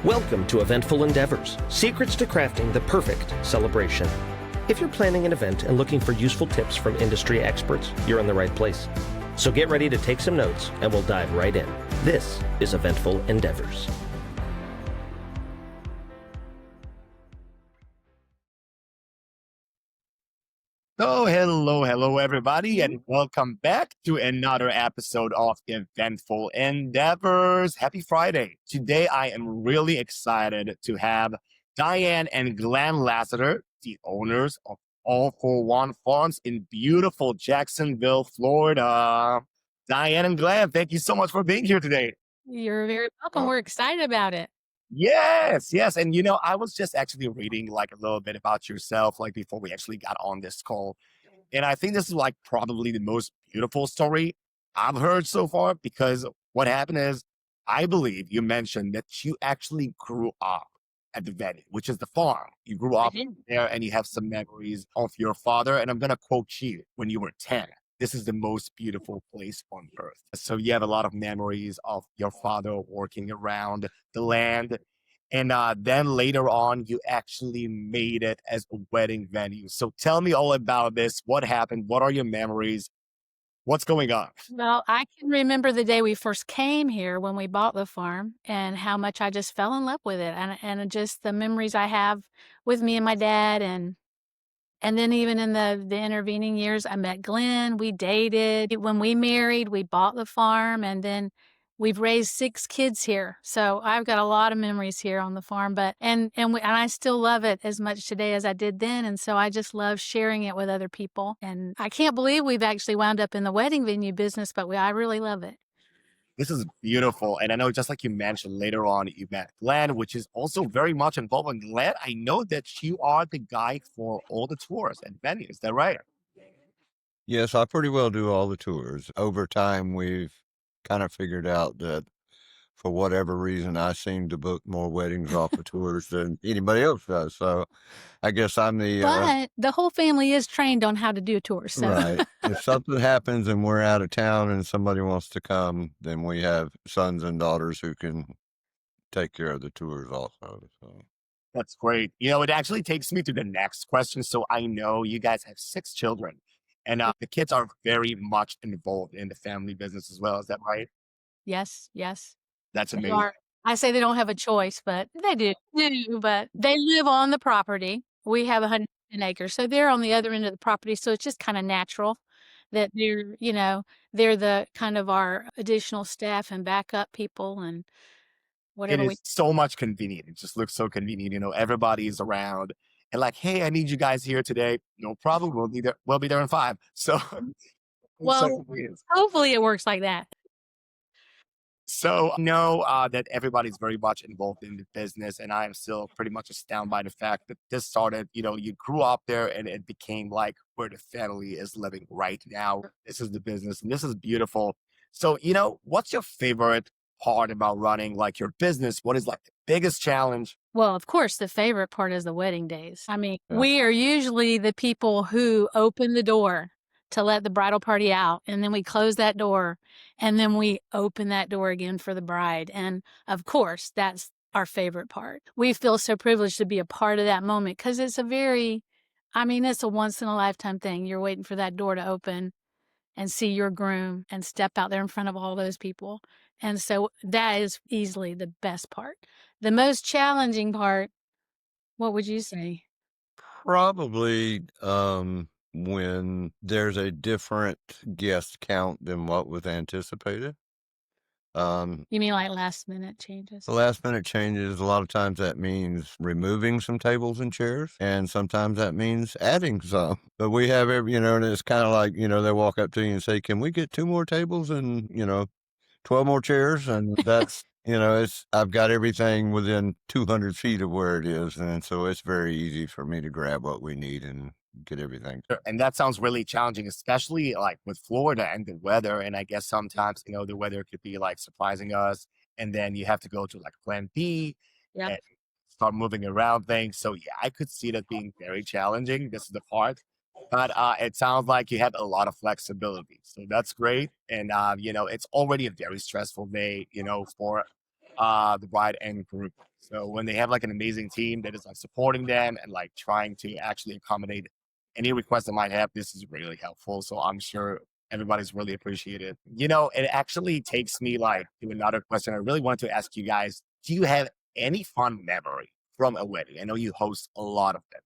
Welcome to Eventful Endeavors, secrets to crafting the perfect celebration. If you're planning an event and looking for useful tips from industry experts, you're in the right place. So get ready to take some notes and we'll dive right in. This is Eventful Endeavors. So, hello, everybody, and welcome back to another episode of Eventful Endeavors. Happy Friday. Today, I am really excited to have Diane and Glenn Lassiter, the owners of All for One Farms in beautiful Jacksonville, Florida. Diane and Glenn, thank you so much for being here today. You're very welcome. We're excited about it. Yes. And I was just actually reading like a little bit about yourself, like before we actually got on this call. And I think this is like probably the most beautiful story I've heard so far, because what happened is, I believe you mentioned that you actually grew up at the venue, which is the farm. You grew up there and you have some memories of your father. And I'm going to quote you: when you were 10. This is the most beautiful place on earth. So you have a lot of memories of your father working around the land. And then later on, you actually made it as a wedding venue. So tell me all about this. What happened? What are your memories? What's going on? Well, I can remember the day we first came here when we bought the farm and how much I just fell in love with it, and just the memories I have with me and my dad. And then even in the intervening years, I met Glenn, we dated. When we married, we bought the farm, and then we've raised 6 kids here. So I've got a lot of memories here on the farm, and I still love it as much today as I did then. And so I just love sharing it with other people. And I can't believe we've actually wound up in the wedding venue business, but I really love it. This is beautiful. And I know, just like you mentioned, later on, you met Glenn, which is also very much involved. And Glenn, I know that you are the guy for all the tours and venues. Is that right? Yes, I pretty well do all the tours. Over time, we've kind of figured out that for whatever reason, I seem to book more weddings off of tours than anybody else does. So I guess I'm But the whole family is trained on how to do a tour. So right. If something happens and we're out of town and somebody wants to come, then we have sons and daughters who can take care of the tours also. So. That's great. It actually takes me to the next question. So I know you guys have 6 children, and the kids are very much involved in the family business as well. Is that right? yes. That's They amazing. are. I say they don't have a choice, but they do. But they live on the property. We have 110 acres, so they're on the other end of the property. So it's just kind of natural that they're the kind of our additional staff and backup people and It whatever we. is so much convenient. It just looks so convenient. Everybody's around and like, hey, I need you guys here today. No problem. We'll be there. We'll be there in 5. So, it's so Well, convenient. hopefully it works like that. So I know that everybody's very much involved in the business, and I am still pretty much astounded by the fact that this started. You grew up there, and it became like where the family is living right now. This is the business, and this is beautiful. So, what's your favorite part about running like your business? What is like the biggest challenge? Well, of course, the favorite part is the wedding days. I mean, Yeah. we are usually the people who open the door to let the bridal party out, and then we close that door, and then we open that door again for the bride. And of course, that's our favorite part. We feel so privileged to be a part of that moment because it's it's a once in a lifetime thing. You're waiting for that door to open and see your groom and step out there in front of all those people. And so that is easily the best part. The most challenging part, what would you say? Probably when there's a different guest count than what was anticipated. You mean like last minute changes? The last minute changes, a lot of times that means removing some tables and chairs, and sometimes that means adding some. But we have and it's kind of like, they walk up to you and say, can we get 2 more tables and, 12 more chairs? And that's, I've got everything within 200 feet of where it is. And so it's very easy for me to grab what we need and get everything. And that sounds really challenging, especially like with Florida and the weather. And I guess sometimes, the weather could be like surprising us. And then you have to go to like plan B Yeah. and start moving around things. So yeah, I could see that being very challenging. This is the part. But it sounds like you have a lot of flexibility. So that's great. And, it's already a very stressful day, for the bride and groom. So when they have like an amazing team that is like supporting them and like trying to actually accommodate any requests they might have, this is really helpful. So I'm sure everybody's really appreciated. It actually takes me like to another question I really wanted to ask you guys. Do you have any fun memory from a wedding? I know you host a lot of them.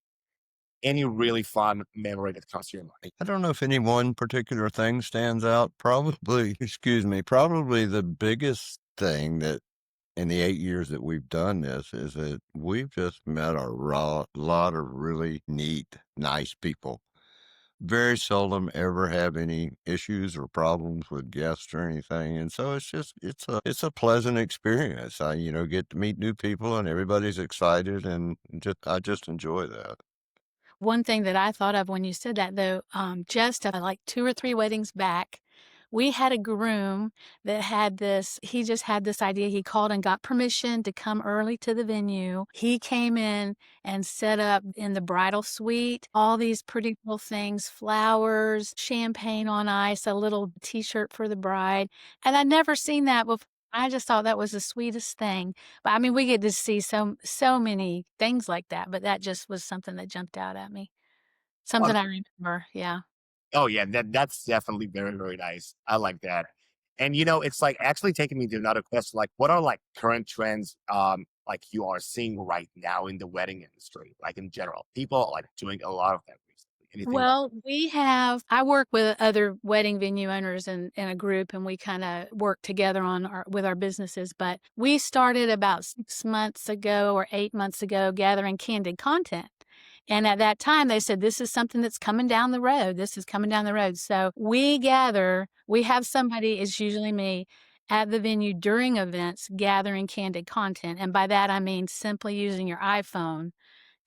Any really fun memory that comes to your mind? I don't know if any one particular thing stands out. Probably, excuse me, probably the biggest thing that in the 8 years that we've done this is that we've just met a lot of really neat, nice people. Very seldom ever have any issues or problems with guests or anything. And so it's a pleasant experience. I get to meet new people and everybody's excited and I just enjoy that. One thing that I thought of when you said that, though, just like 2 or 3 weddings back, we had a groom that he just had this idea. He called and got permission to come early to the venue. He came in and set up in the bridal suite all these pretty little things, flowers, champagne on ice, a little T-shirt for the bride. And I'd never seen that before. I just thought that was the sweetest thing. But I mean, we get to see so many things like that, but that just was something that jumped out at me. Oh, Something I remember. Yeah. oh yeah, that's definitely very, very nice. I like that. And it's like actually taking me to another question. Like, what are like current trends like you are seeing right now in the wedding industry, like in general? People are like doing a lot of that recently. Anything like Well, I work with other wedding venue owners in a group, and we kind of work together with our businesses. But we started about 6 months ago or 8 months ago gathering candid content. And at that time, they said, this is something that's coming down the road. This is coming down the road. So we have somebody, it's usually me, at the venue during events gathering candid content. And by that, I mean simply using your iPhone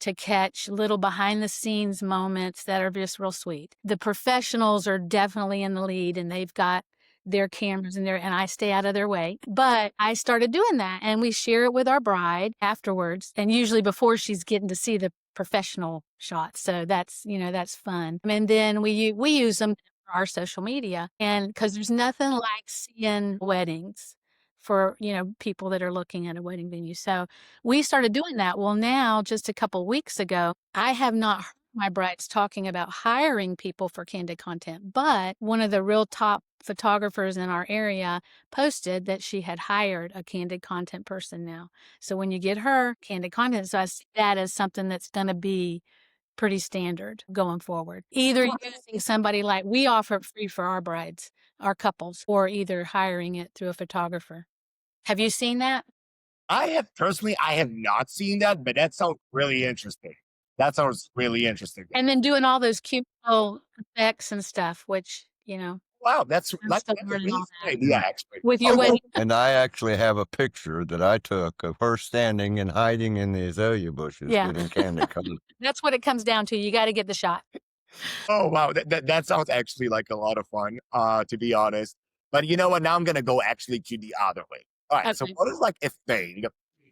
to catch little behind the scenes moments that are just real sweet. The professionals are definitely in the lead and they've got their cameras in there and I stay out of their way. But I started doing that and we share it with our bride afterwards and usually before she's getting to see the professional shots. So that's fun. And then we use them for our social media and cuz there's nothing like seeing weddings for, people that are looking at a wedding venue. So we started doing that. Well, now, just a couple weeks ago, I have not heard my brides talking about hiring people for candid content, but one of the real top photographers in our area posted that she had hired a candid content person now. So when you get her candid content, so I see that as something that's going to be pretty standard going forward. Either using somebody like we offer it free for our brides, our couples, or either hiring it through a photographer. Have you seen that? I have not seen that, but that sounds really interesting. That sounds really interesting. And then doing all those cute little effects and stuff, which, Wow, that's I'm like still that's a learning really all good that. idea, actually. With your Oh, wedding. And I actually have a picture that I took of her standing and hiding in the azalea bushes Yeah. getting candy colored. That's what it comes down to. You got to get the shot. oh wow, that sounds actually like a lot of fun, to be honest. But you know what? Now I'm gonna go actually to the other way. All right. So Okay. what is like a thing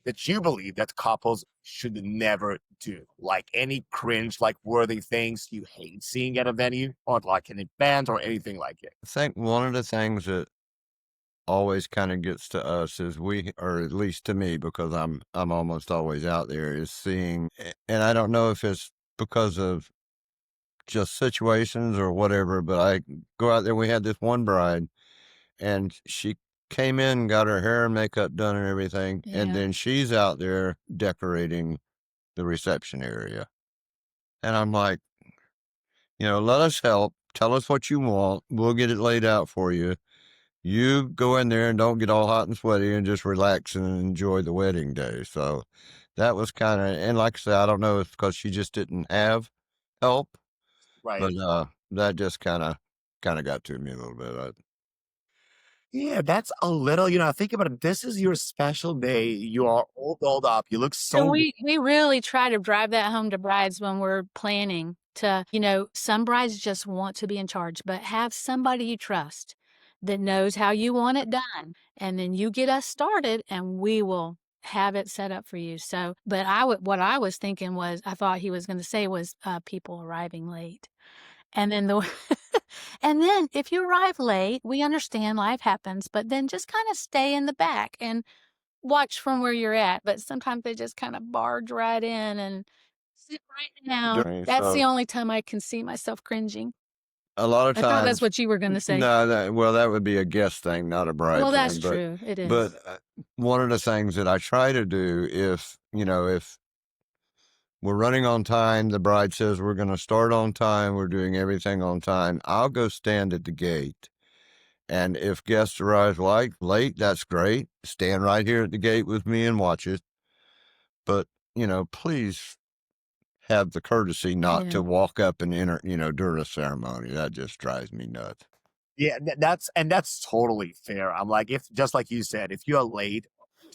that you believe that couples should never do? Like any cringe, like worthy things you hate seeing at a venue or like an event or anything like it. I think one of the things that always kind of gets to us is or at least to me, because I'm almost always out there, is seeing, and I don't know if it's because of just situations or whatever, but I go out there. We had this one bride and she came in, got her hair and makeup done and everything. And Yeah. then she's out there decorating the reception area. And I'm like, let us help. Tell us what you want. We'll get it laid out for you. You go in there and don't get all hot and sweaty and just relax and enjoy the wedding day. So that was kind of, and like I said, I don't know if because she just didn't have help, Right. but that just kind of got to me a little bit. Yeah, that's a little, think about it. This is your special day. You are all dolled up. You look So so we really try to drive that home to brides when we're planning to, some brides just want to be in charge, but have somebody you trust that knows how you want it done. And then you get us started and we will have it set up for you. So, but what I was thinking was, I thought he was going to say was people arriving late. And then and then if you arrive late, we understand life happens, but then just kind of stay in the back and watch from where you're at, but sometimes they just kind of barge right in and sit right down. That's the So only time I can see myself cringing. a lot of I thought that's times, what you were gonna say. no, well, that would be a guest thing, not a bride Well, that's thing. true. It But is. one of the things that I try to do, if we're running on time, the bride says we're going to start on time, we're doing everything on time, I'll go stand at the gate. And if guests arrive late, that's great. Stand right here at the gate with me and watch it. But, please have the courtesy not Yeah. to walk up and enter, during a ceremony. That just drives me nuts. Yeah, that's totally fair. I'm like, if just like you said, if you're late,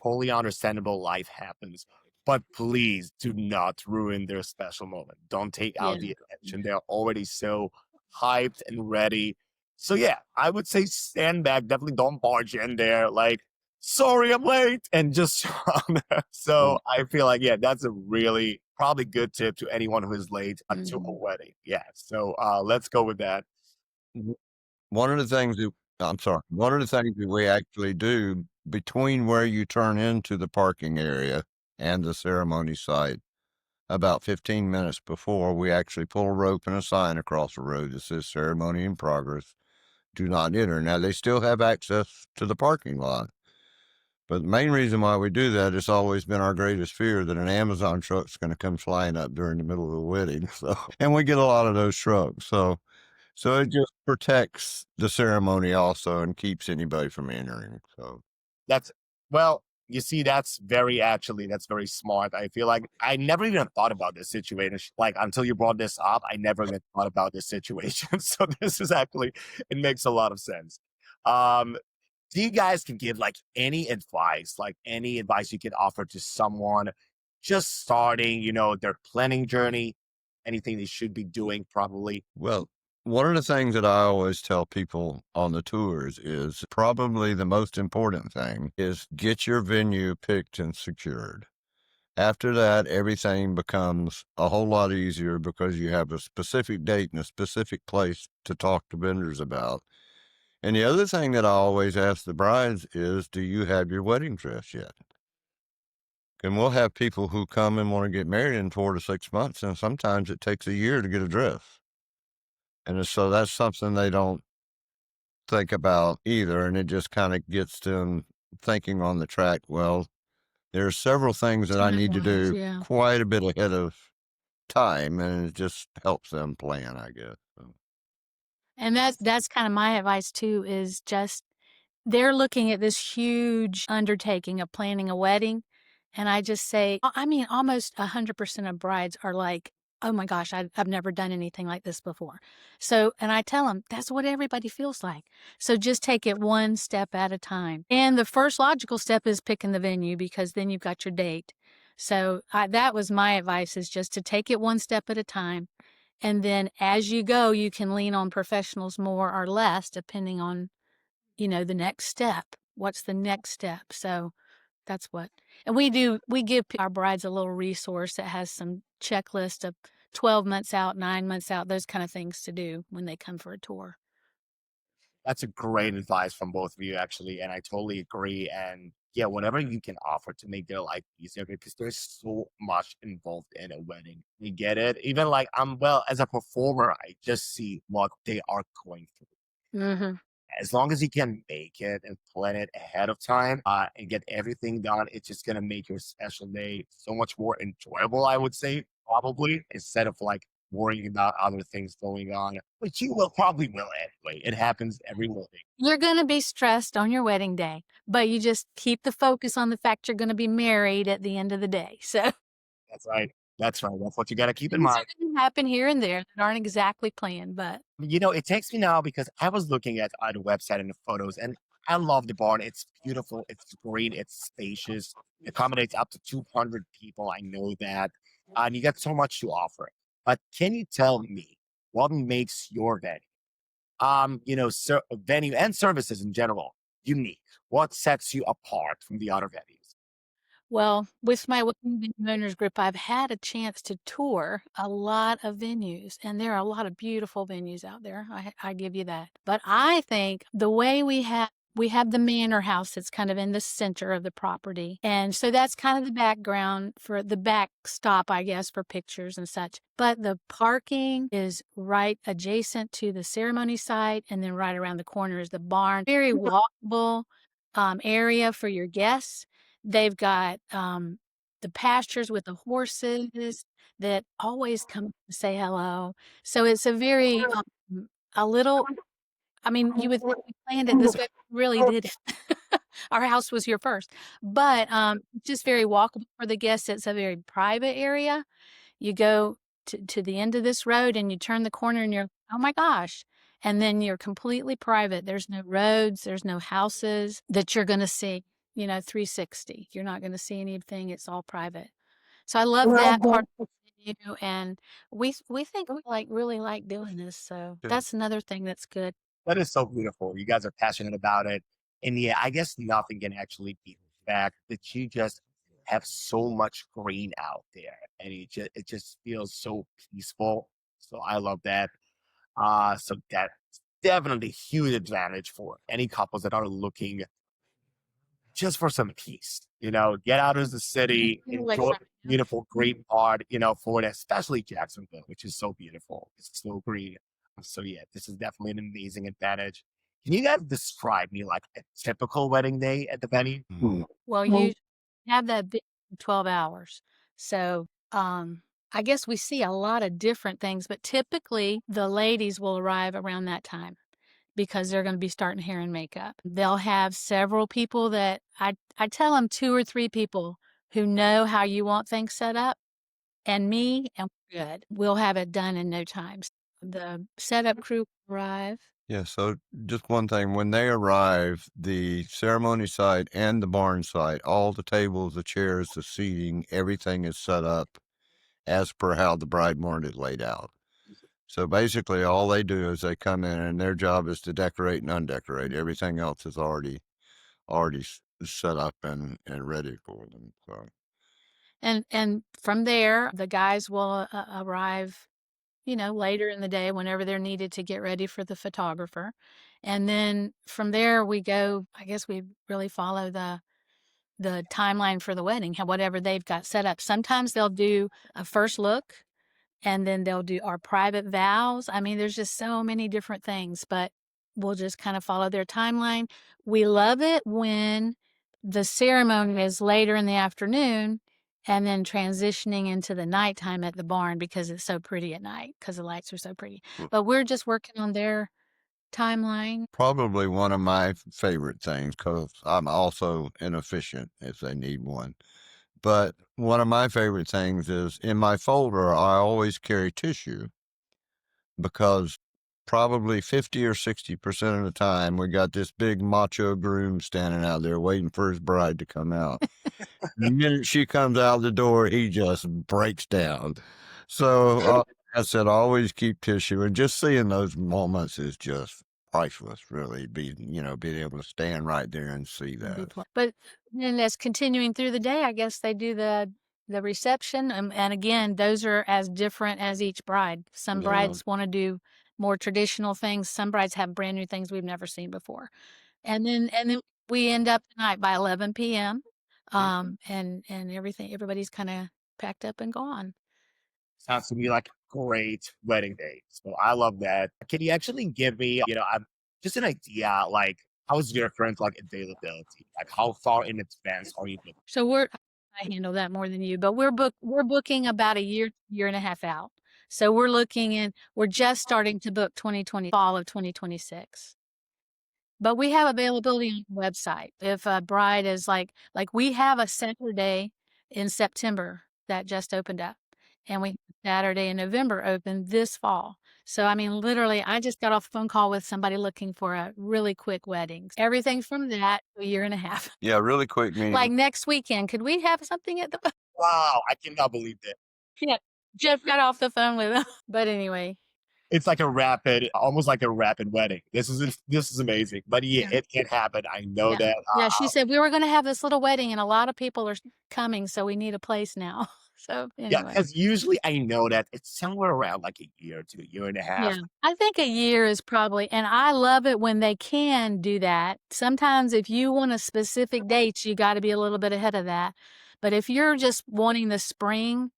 totally understandable. Life happens, but please do not ruin their special moment. Don't take Yeah. out the attention. They're already so hyped and ready. So yeah, I would say stand back. Definitely don't barge in there. Like, sorry, I'm late, and just so I feel like yeah, that's a really probably good tip to anyone who is late to a Mhm. wedding. Yeah. So let's go with that. One of the things that I'm sorry, one of the things that we actually do between where you turn into the parking area and the ceremony site, about 15 minutes before, we actually pull a rope and a sign across the road that says ceremony in progress. Do not enter. Now, they still have access to the parking lot. But the main reason why we do that, it's always been our greatest fear that an Amazon truck's going to come flying up during the middle of the wedding. So, and we get a lot of those trucks. So it just protects the ceremony also and keeps anybody from entering. So That's well, you see, that's very smart. I feel like I never even thought about this situation. Like until you brought this up, I never even thought about this situation. So this is actually it makes a lot of sense. Um, do you guys can give like any advice you could offer to someone just starting, their planning journey, anything they should be doing probably? well, one of the things that I always tell people on the tours is probably the most important thing is get your venue picked and secured. After that, everything becomes a whole lot easier because you have a specific date and a specific place to talk to vendors about. And the other thing that I always ask the brides is, do you have your wedding dress yet? And we'll have people who come and want to get married in 4 to 6 months, and sometimes it takes a year to get a dress. And so that's something they don't think about either. And it just kind of gets them thinking on the track, well, there are several things that I need to Time-wise, do yeah. quite a bit ahead of time, and it just helps them plan, I guess. So, And that's kind of my advice too, is just they're looking at this huge undertaking of planning a wedding. And I just say, I mean, almost 100% of brides are like, oh my gosh, I've never done anything like this before. So, and I tell them that's what everybody feels like. So just take it one step at a time. And the first logical step is picking the venue because then you've got your date. So that was my advice, is just to take it one step at a time. And then as you go, you can lean on professionals more or less, depending on, the next step. What's the next step? So that's what, and we give our brides a little resource that has some checklist of 12 months out, 9 months out, those kind of things to do when they come for a tour. That's a great advice from both of you, actually, and I totally agree. And yeah, whatever you can offer to make their life easier, because there's so much involved in a wedding. You get it? Even like as a performer, I just see what they are going through. Mm-hmm. As long as you can make it and plan it ahead of time, and get everything done, it's just gonna make your special day so much more enjoyable, I would say, probably, instead of like worrying about other things going on, which you will probably will anyway. It happens every wedding. You're going to be stressed on your wedding day, but you just keep the focus on the fact you're going to be married at the end of the day. So That's right. That's right. That's what you got to keep in things are mind. going to happen here and there that aren't exactly planned, but It takes me now because I was looking at the website and the photos, and I love the barn. It's beautiful. It's great. It's spacious. It accommodates up to 200 people. I know that. And you got so much to offer. But can you tell me what makes your venue, venue and services in general, unique? What sets you apart from the other venues? well, with my Wedding Venue Owners Group, I've had a chance to tour a lot of venues, and there are a lot of beautiful venues out there. I give you that. But I think the way we have we have the manor house that's kind of in the center of the property. And so that's kind of the background for the backstop, I guess, for pictures and such. But the parking is right adjacent to the ceremony site. And then right around the corner is the barn. Very walkable area for your guests. They've got the pastures with the horses that always come to say hello. So it's a very, a little, I mean, you would think we planned it this way, we really did it. Our house was here first, but just very walkable for the guests. It's a very private area. You go to the end of this road and you turn the corner and you're, oh my gosh. And then you're completely private. There's no roads, there's no houses that you're going to see, 360. You're not going to see anything. It's all private. So I love that part of the venue, and we think we really like doing this. So Yeah. that's another thing that's good. That is so beautiful. You guys are passionate about it. And yeah, I guess nothing can actually beat the fact that you just have so much green out there. And it just feels so peaceful. So I love that. So that's definitely a huge advantage for any couples that are looking just for some peace, get out of the city, enjoy beautiful green part, Florida, especially Jacksonville, which is so beautiful. It's so green. So yeah, this is definitely an amazing advantage. Can you guys describe me like a typical wedding day at the venue? Well, you have that big 12 hours. So I guess we see a lot of different things, but typically the ladies will arrive around that time because they're going to be starting hair and makeup. They'll have several people that I tell them 2 or 3 people who know how you want things set up, and me, and we're good. We'll have it done in no time. The setup crew will arrive. Yeah, so just one thing. When they arrive, the ceremony site and the barn site, all the tables, the chairs, the seating, everything is set up as per how the bride wanted it laid out. So basically, all they do is they come in, and their job is to decorate and undecorate. Everything else is already set up and ready for them. So. And from there, the guys will arrive, later in the day whenever they're needed to get ready for the photographer. And then from there we go, I guess we really follow the timeline for the wedding, whatever they've got set up. Sometimes they'll do a first look, and then they'll do our private vows. I mean, there's just so many different things, but we'll just kind of follow their timeline. We love it when the ceremony is later in the afternoon and then transitioning into the nighttime at the barn because it's so pretty at night because the lights are so pretty. But we're just working on their timeline. Probably one of my favorite things, because I'm also inefficient if they need one. But one of my favorite things is in my folder, I always carry tissue, because probably 50 or 60% of the time we got this big macho groom standing out there waiting for his bride to come out. The minute she comes out the door, he just breaks down. So I said, always keep tissue, and just seeing those moments is just priceless, really. Being able to stand right there and see that. But then as continuing through the day, I guess they do the reception. And again, those are as different as each bride. Some brides want to do more traditional things. Some brides have brand new things we've never seen before. And then we end up tonight by 11 p.m. And everybody's kind of packed up and gone. Sounds to me like a great wedding day. So I love that. Can you actually give me, I'm just an idea, like how is your current availability? Like how far in advance are you booking? So I handle that more than you, but we're booking about a year and a half out. So we're just starting to book 2020, fall of 2026. But we have availability on the website. If a bride is like we have a Saturday in September that just opened up, and we have a Saturday in November open this fall. So, I mean, literally, I just got off a phone call with somebody looking for a really quick wedding. Everything from that to a year and a half. Yeah, really quick. Meaning, Like next weekend, could we have something at the... Wow, I cannot believe that. Yeah, Jeff got off the phone with him. But anyway. It's like almost like a rapid wedding. This is amazing. But yeah, it can happen. I know that. Yeah, she said we were going to have this little wedding and a lot of people are coming, so we need a place now. So Yeah, anyway. because usually I know that it's somewhere around like a year to a year and a Yeah, half. I think a year is probably, and I love it when they can do that. Sometimes if you want a specific date, you got to be a little bit ahead of that. But if you're just wanting the spring,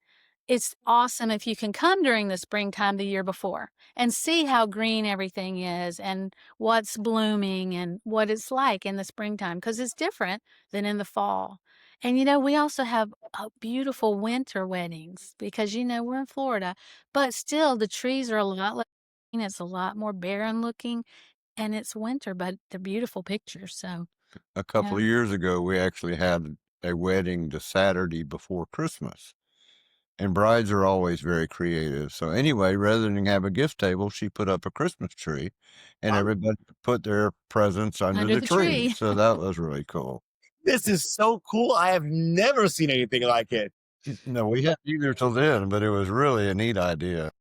it's awesome if you can come during the springtime the year before and see how green everything is and what's blooming and what it's like in the springtime because it's different than in the fall. And we also have beautiful winter weddings because we're in Florida, but still the trees are a lot less green, it's a lot more barren looking and it's winter, but they're beautiful pictures. So, A couple yeah. of years ago, we actually had a wedding the Saturday before Christmas. And brides are always very creative. So anyway, rather than have a gift table, she put up a Christmas tree and Wow, everybody put their presents under Under the the tree. tree. So that was really cool. this is so cool. I have never seen anything like it. No, we hadn't either till then, but it was really a neat idea.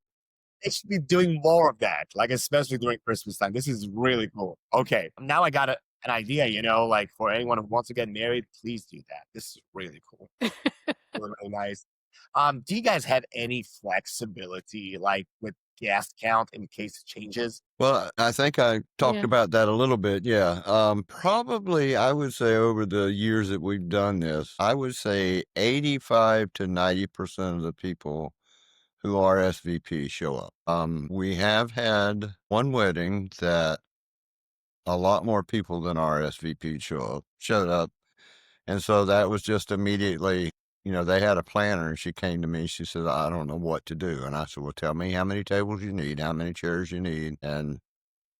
They should be doing more of that, like especially during Christmas time. This is really cool. Okay, now I got an idea. Like for anyone who wants to get married, please do that. This is really cool. Really, really nice. Do you guys have any flexibility, like with guest count in case it changes? Well, I think I talked Yeah. about that a little bit. Yeah. Probably I would say over the years that we've done this, I would say 85 to 90% of the people who RSVP show up. We have had one wedding that a lot more people than RSVP showed up. And so that was just immediately, they had a planner and she came to me. She said, I don't know what to do. And I said, well, tell me how many tables you need, how many chairs you need. And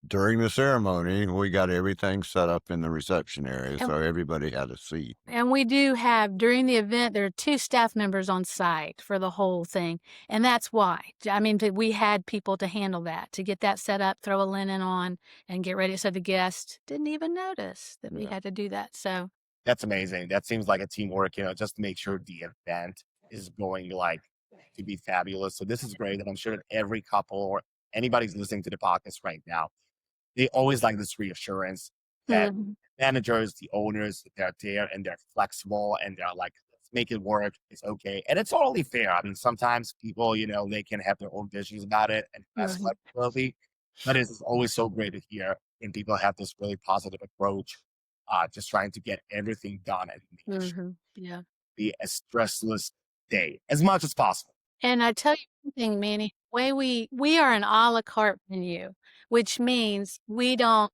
during the ceremony, we got everything set up in the reception area. And So everybody had a seat. And we do have, during the event, there are 2 staff members on site for the whole thing. And that's why. I mean, we had people to handle that, to get that set up, throw a linen on, and get ready. So the guests didn't even notice that we Yeah. had to do that. So, That's amazing. That seems like a teamwork, just to make sure the event is going like to be fabulous. So this is great. And I'm sure that every couple or anybody's listening to the podcast right now, they always like this reassurance that Mhm. managers, the owners, they're there and they're flexible and they're like, let's make it work. It's okay. And it's totally fair. I mean, sometimes people, they can have their own visions about it and that's Mhm. flexibility. But it's always so great to hear when people have this really positive approach, just trying to get everything done and make sure Yeah. it be a stressless day as much as possible. And I tell you one thing, Manny, way we are an a la carte menu, which means we don't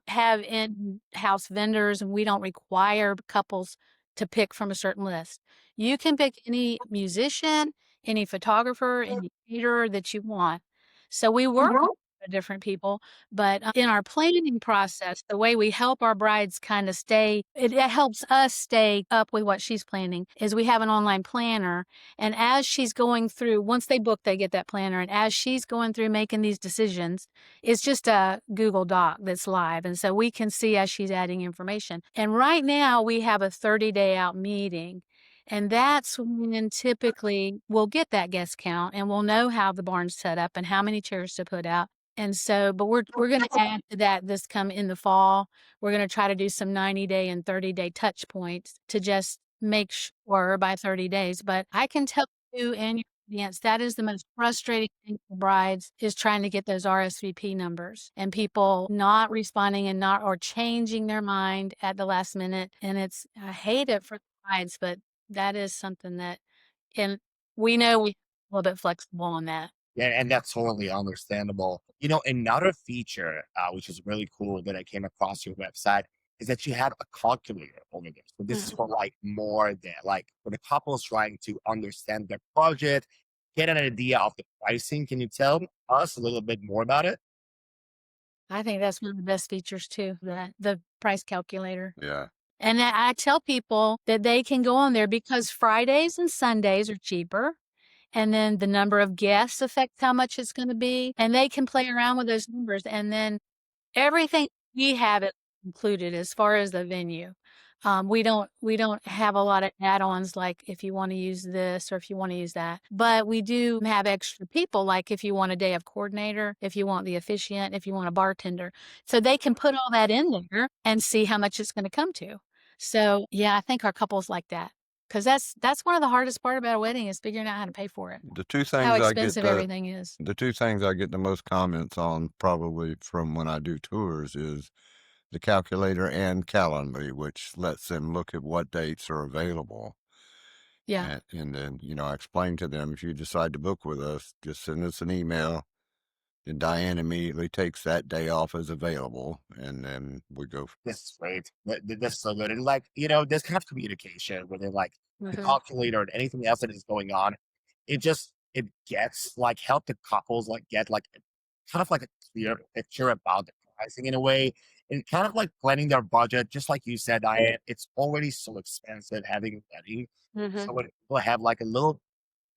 have in-house vendors and we don't require couples to pick from a certain list. You can pick any musician, any photographer, any caterer that you want. So we work with different people, but in our planning process, the way we help our brides kind of it helps us stay up with what she's planning is we have an online planner. And as she's going through, once they book, they get that planner. And as she's going through making these decisions, it's just a Google Doc that's live. And so we can see as she's adding information. And right now we have a 30-day out meeting. And that's when typically we'll get that guest count and we'll know how the barn's set up and how many chairs to put out. And so, but we're going to add to that this come in the fall. We're going to try to do some 90-day and 30-day touch points to just make sure by 30 days. But I can tell you and your audience that is the most frustrating thing for brides is trying to get those RSVP numbers and people not responding and not or changing their mind at the last minute. And I hate it for the brides, but that is something that and we know we're a little bit flexible on that. Yeah, and that's totally understandable. Another feature, which is really cool that I came across your website, is that you have a calculator over there. So this is for like more than like for the couples trying to understand their budget, get an idea of the pricing. Can you tell us a little bit more about it? I think that's one of the best features too, the price calculator. Yeah. And I tell people that they can go on there because Fridays and Sundays are cheaper. And then the number of guests affects how much it's going to be. And they can play around with those numbers. And then everything we have it included as far as the venue. We don't have a lot of add-ons like if you want to use this or if you want to use that. But we do have extra people like if you want a day of coordinator, if you want the officiant, if you want a bartender. So they can put all that in there and see how much it's going to come to. So yeah, I think our couples like that. 'Cause that's one of the hardest part about a wedding is figuring out how to pay for it, The two how things I get expensive everything is. the two things I get the most comments on probably from when I do tours is the calculator and Calendly, which lets them look at what dates are available. Yeah. And then, I explain to them, if you decide to book with us, just send us an email. And Diane immediately takes that day off as available. And then we go. This is great. This is so good. And this kind of communication where they're like the Mhm. calculator and anything else that is going on, it gets like help the couples like get like kind of like a clear picture about the pricing in a way and kind of like planning their budget, just like you said, Diane, it's already so expensive having a wedding. So Mhm. when people have like a little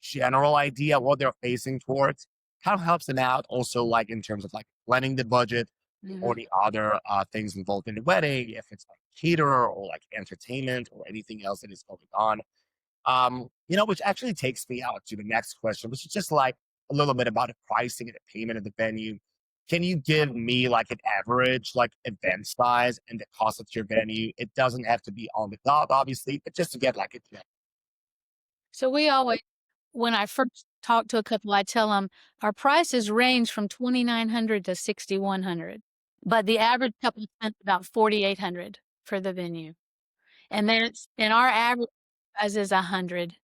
general idea what they're facing towards, kind of helps them out also like in terms of like planning the budget or Mhm. the other things involved in the wedding, if it's like caterer or like entertainment or anything else that is going on. Which actually takes me out to the next question, which is just like a little bit about the pricing and the payment of the venue. Can you give me like an average like event size and the cost of your venue? It doesn't have to be on the dot, obviously, but just to get like a So we always when I first talk to a couple, I tell them our prices range from 2,900 to 6,100, but the average couple spent about 4,800 for the venue. And our average price is 100.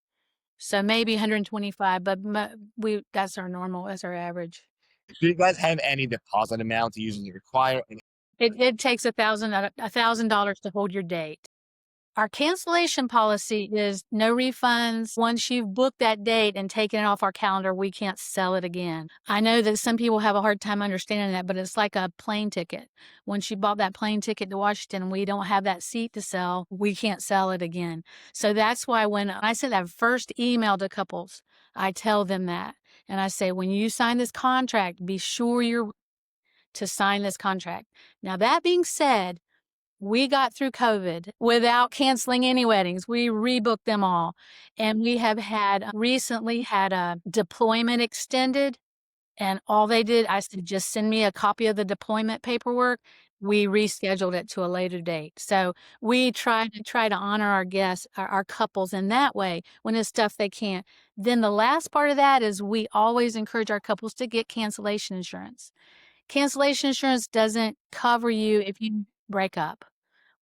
So maybe 125, but that's our normal, that's our average. Do you guys have any deposit amounts you usually require? It takes $1,000 to hold your date. Our cancellation policy is no refunds. Once you've booked that date and taken it off our calendar, we can't sell it again. I know that some people have a hard time understanding that, but it's like a plane ticket. Once you bought that plane ticket to Washington and we don't have that seat to sell, we can't sell it again. So that's why when I send that first email to couples, I tell them that. And I say, when you sign this contract, be sure you're to sign this contract. Now, that being said, we got through COVID without canceling any weddings. We rebooked them all. And we have recently had a deployment extended. And all they did, I said, just send me a copy of the deployment paperwork. We rescheduled it to a later date. So we try to honor our guests, our couples in that way when it's stuff they can't. Then the last part of that is we always encourage our couples to get cancellation insurance. Cancellation insurance doesn't cover you if you break up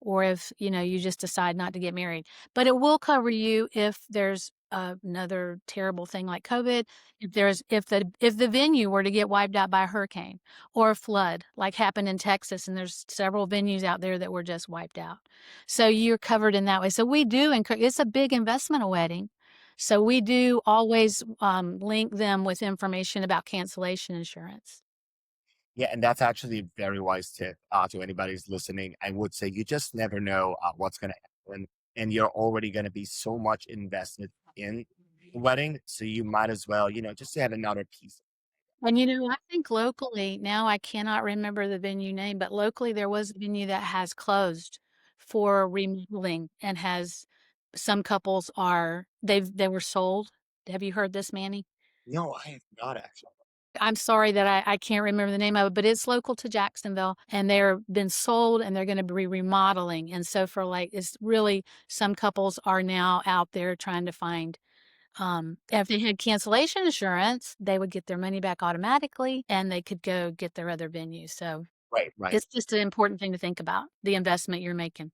or if, you just decide not to get married, but it will cover you if there's another terrible thing like COVID, if the venue were to get wiped out by a hurricane or a flood like happened in Texas, and there's several venues out there that were just wiped out. So you're covered in that way. So we do encourage, it's a big investment, a wedding. So we do always link them with information about cancellation insurance. Yeah, and that's actually a very wise tip to anybody who's listening. I would say you just never know what's going to happen, and you're already going to be so much invested in the wedding, so you might as well, just add another piece. And I think locally, now I cannot remember the venue name, but locally there was a venue that has closed for remodeling and some couples they were sold. Have you heard this, Manny? No, I have not actually. I'm sorry that I can't remember the name of it, but it's local to Jacksonville and they're been sold and they're going to be remodeling. And so it's really, some couples are now out there trying to find if they had cancellation insurance, they would get their money back automatically and they could go get their other venue. So Right. it's just an important thing to think about, the investment you're making.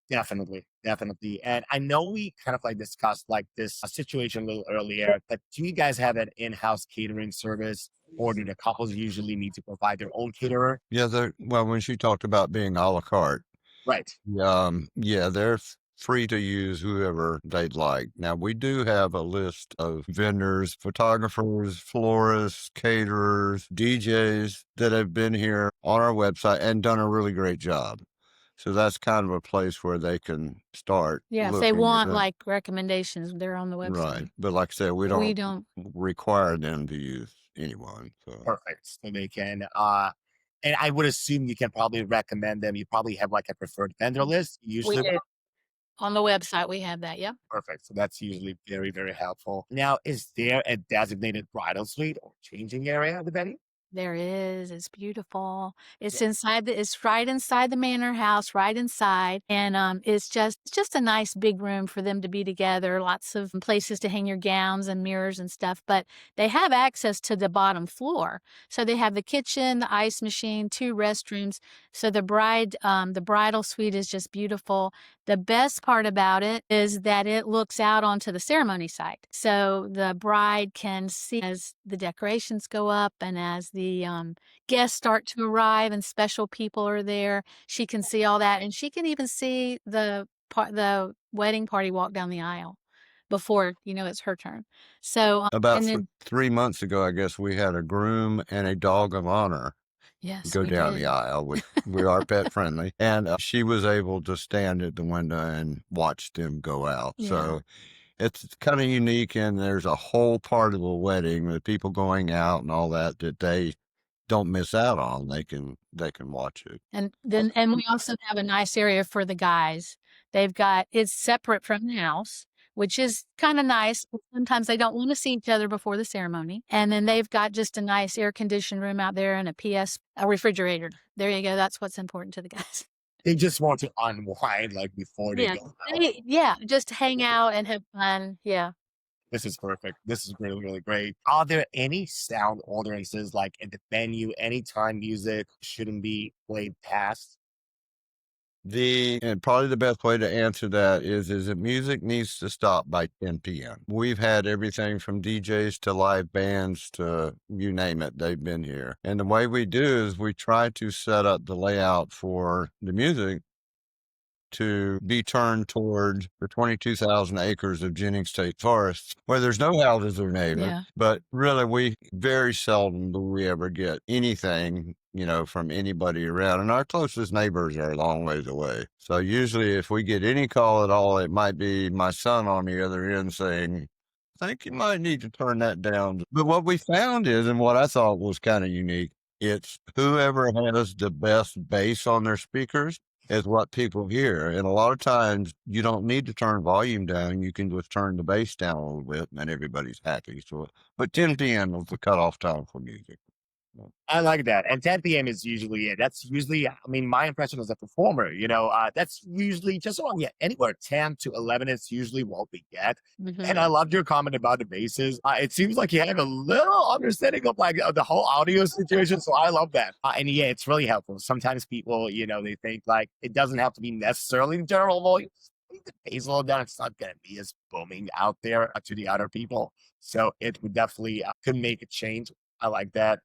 Definitely, definitely. And I know we kind of like discussed like this situation a little earlier, but do you guys have an in-house catering service, or do the couples usually need to provide their own caterer? Yeah, well, when she talked about being a la carte, Right. yeah, they're free to use whoever they'd like. Now, we do have a list of vendors, photographers, florists, caterers, DJs that have been here on our website and done a really great job. So that's kind of a place where they can start Yeah, if they looking. want like recommendations, they're on the Right. website. But like I said, we We don't don't. require them to use anyone. So Perfect. So they can, and I would assume you can probably recommend them. You probably have like a preferred vendor list. We Usually, do. On the website, we have that. Yeah. perfect. So that's usually very, very helpful. Now, is there a designated bridal suite or changing area at the venue? There is. It's beautiful. It's right inside the manor house, right inside. And it's just a nice big room for them to be together, lots of places to hang your gowns and mirrors and stuff. But they have access to the bottom floor. So they have the kitchen, the ice machine, 2 restrooms. So the bridal suite is just beautiful. The best part about it is that it looks out onto the ceremony site. So the bride can see as the decorations go up and as the guests start to arrive and special people are there, she can see all that. And she can even see the wedding party walk down the aisle before, it's her turn. So, About and then, 3 months ago, I guess we had a groom and a dog of honor yes, go we down did. the aisle. We are pet friendly. And she was able to stand at the window and watch them go out. Yeah. So it's kind of unique. And there's a whole part of the wedding with people going out and all that they don't miss out on. They can watch it. And we also have a nice area for the guys. It's separate from the house, which is kind of nice. Sometimes they don't want to see each other before the ceremony. And then they've got just a nice air conditioned room out there and a refrigerator. There you go. That's what's important to the guys. They just want to unwind like before they go out. Just hang out and have fun. Yeah. This is perfect. This is really, really great. Are there any sound ordinances like at the venue, anytime music shouldn't be played past? And probably the best way to answer that is that music needs to stop by 10 p.m. We've had everything from DJs to live bands to you name it, they've been here. And the way we do is we try to set up the layout for the music to be turned toward the 22,000 acres of Jennings State Forest, where there's no houses or neighbors. Yeah. But really, we very seldom do we ever get anything, from anybody around. And our closest neighbors are a long ways away. So usually if we get any call at all, it might be my son on the other end saying, I think you might need to turn that down. But what we found is, and what I thought was kind of unique, it's whoever has the best bass on their speakers is what people hear. And a lot of times you don't need to turn volume down. You can just turn the bass down a little bit and everybody's happy. So, but 10 p.m. is the cutoff time for music. I like that. And 10 p.m. is usually it. That's usually, my impression as a performer, that's usually just anywhere 10 to 11 is usually what we get. Mm-hmm. And I loved your comment about the basses. It seems like you have a little understanding of the whole audio situation. So I love that. And it's really helpful. Sometimes people, they think like it doesn't have to be necessarily the general volume. The bass a little down, it's not going to be as booming out there to the other people. So it would definitely could make a change. I like that.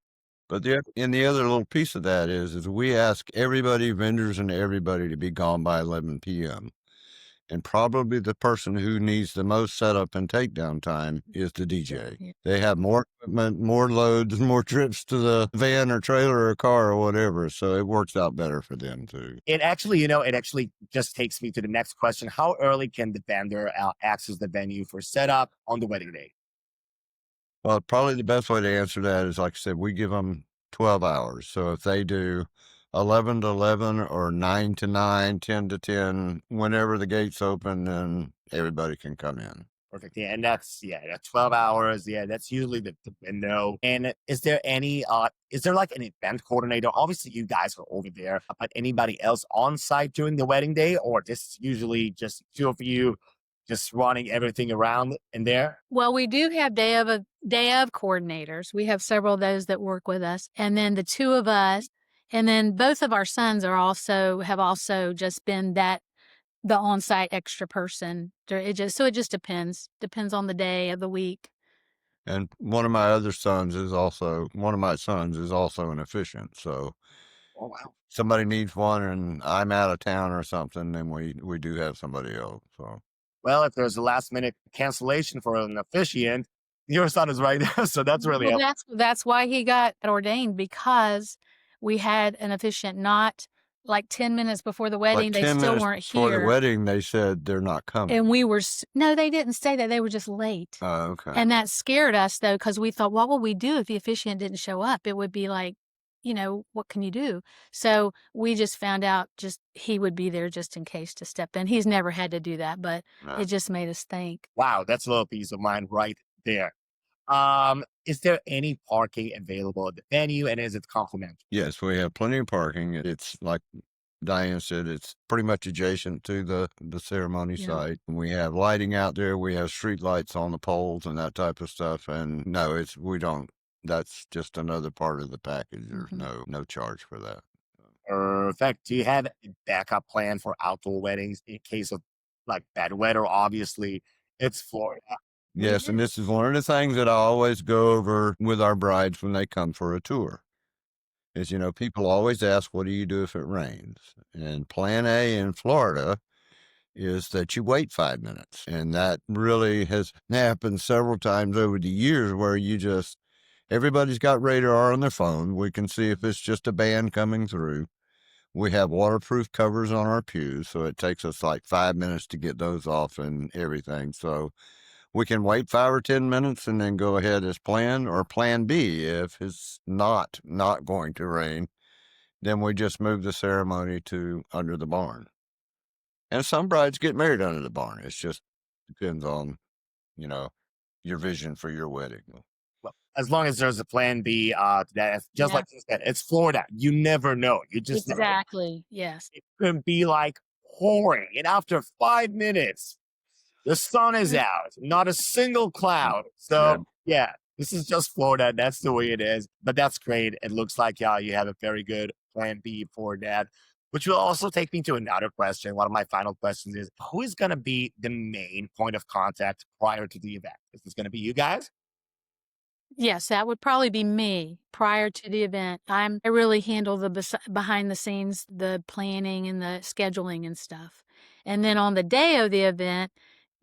But the other little piece of that is we ask everybody, vendors and everybody, to be gone by 11 p.m. And probably the person who needs the most setup and takedown time is the DJ. Yeah. They have more equipment, more loads, more trips to the van or trailer or car or whatever. So it works out better for them too. It actually just takes me to the next question. How early can the vendor access the venue for setup on the wedding day? Well, probably the best way to answer that is, like I said, we give them 12 hours. So if they do 11 to 11 or 9 to 9, 10 to 10, whenever the gates open, then everybody can come in. Perfect. Yeah. And that's 12 hours. Yeah. That's usually the window. And is there like an event coordinator? Obviously you guys are over there, but anybody else on site during the wedding day, or this usually just 2 of you just running everything around in there? Well, we do have day of coordinators. We have several of those that work with us. And then the 2 of us, and then both of our sons have also just been the on-site extra person. It just depends on the day of the week. And one of my sons is also an officiant. So oh wow, somebody needs one and I'm out of town or something, then we do have somebody else. So well, if there's a last minute cancellation for an officiant, your son is right there. So that's really helpful. That's why he got ordained, because we had an officiant not like 10 minutes before the wedding. They still weren't here. For the wedding, they said they're not coming. And no, they didn't say that. They were just late. Oh, okay. And that scared us though, because we thought, what would we do if the officiant didn't show up? It would be like, what can you do? So we just found out he would be there just in case to step in. He's never had to do that, but It just made us think. Wow, that's a little peace of mind right there. is there any parking available at the venue, and is it complimentary? Yes, we have plenty of parking. It's like Diane said, it's pretty much adjacent to the ceremony Yeah. site. We have lighting out there. We have street lights on the poles and that type of stuff. And no, we don't. That's just another part of the package. There's no charge for that. Perfect. Do you have a backup plan for outdoor weddings in case of like bad weather? Obviously, it's Florida. Yes, and this is one of the things that I always go over with our brides when they come for a tour. Is, people always ask, what do you do if it rains? And plan A in Florida is that you wait 5 minutes. And that really has happened several times over the years where everybody's got radar on their phone. We can see if it's just a band coming through. We have waterproof covers on our pews, so it takes us like 5 minutes to get those off and everything. So we can wait 5 or 10 minutes and then go ahead as planned, or plan B if it's not going to rain. Then we just move the ceremony to under the barn. And some brides get married under the barn. It just depends on, your vision for your wedding. Well, as long as there's a plan B, to that, it's just like you said, it's Florida. You never know. You just never know. Exactly. Yes. It could be like pouring, and after 5 minutes, the sun is out, not a single cloud. So yeah, this is just Florida. That's the way it is. But that's great. It looks like you have a very good plan B for that. Which will also take me to another question. One of my final questions is, who is going to be the main point of contact prior to the event? Is this going to be you guys? Yes, that would probably be me prior to the event. I really handle the behind the scenes, the planning and the scheduling and stuff. And then on the day of the event,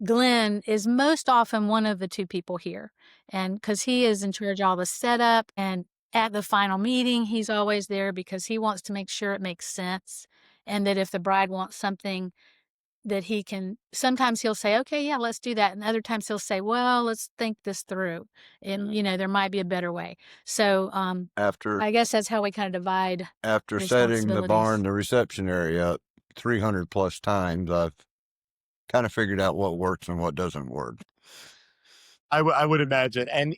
Glenn is most often one of the two people here. And because he is in charge of all the setup, and at the final meeting, he's always there because he wants to make sure it makes sense. And that if the bride wants something that sometimes he'll say, okay, yeah, let's do that. And other times he'll say, well, let's think this through. And, there might be a better way. So I guess that's how we kind of divide. After setting the barn, the reception area up 300 plus times, I've kind of figured out what works and what doesn't work. I would imagine. And,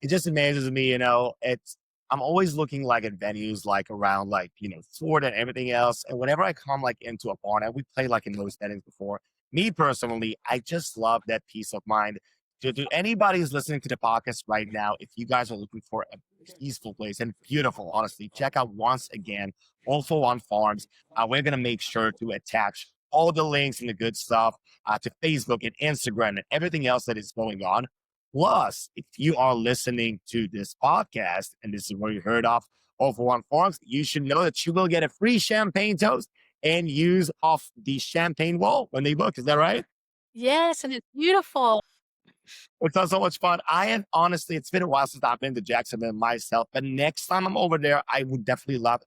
it just amazes me, I'm always looking like at venues like around like, Florida and everything else. And whenever I come like into a barn, and we played like in those settings before, me personally, I just love that peace of mind. To anybody who's listening to the podcast right now, if you guys are looking for a peaceful place and beautiful, honestly, check out once again, All for One Farms. We're going to make sure to attach all the links and the good stuff to Facebook and Instagram and everything else that is going on. Plus, if you are listening to this podcast and this is where you heard of All for One Farms, you should know that you will get a free champagne toast and use off the champagne wall when they book. Is that right? Yes, and it's beautiful. It sounds so much fun. Honestly, it's been a while since I've been to Jacksonville myself, but next time I'm over there, I would definitely love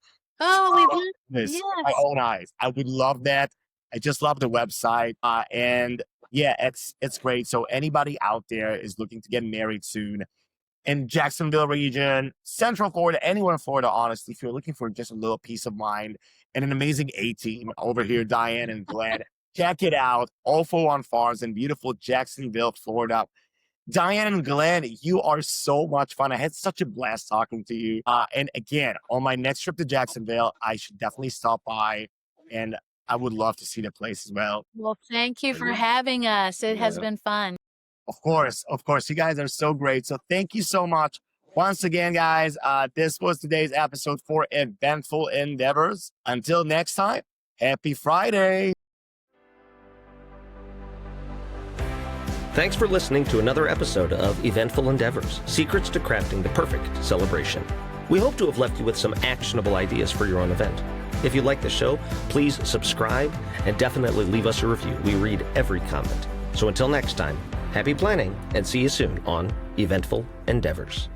this with my own eyes. I would love that. I just love the website. And yeah, it's great. So anybody out there is looking to get married soon in Jacksonville region, Central Florida, anywhere in Florida, honestly, if you're looking for just a little peace of mind and an amazing A-team over here, Diane and Glenn, check it out. All for One Farms in beautiful Jacksonville, Florida. Diane and Glenn, you are so much fun. I had such a blast talking to you. And again, on my next trip to Jacksonville, I should definitely stop by, and I would love to see the place as well. Well, thank you for having us. It has been fun. Of course. You guys are so great. So thank you so much. Once again, guys, this was today's episode for Eventful Endeavors. Until next time, happy Friday. Thanks for listening to another episode of Eventful Endeavors, Secrets to Crafting the Perfect Celebration. We hope to have left you with some actionable ideas for your own event. If you like the show, please subscribe and definitely leave us a review. We read every comment. So until next time, happy planning and see you soon on Eventful Endeavors.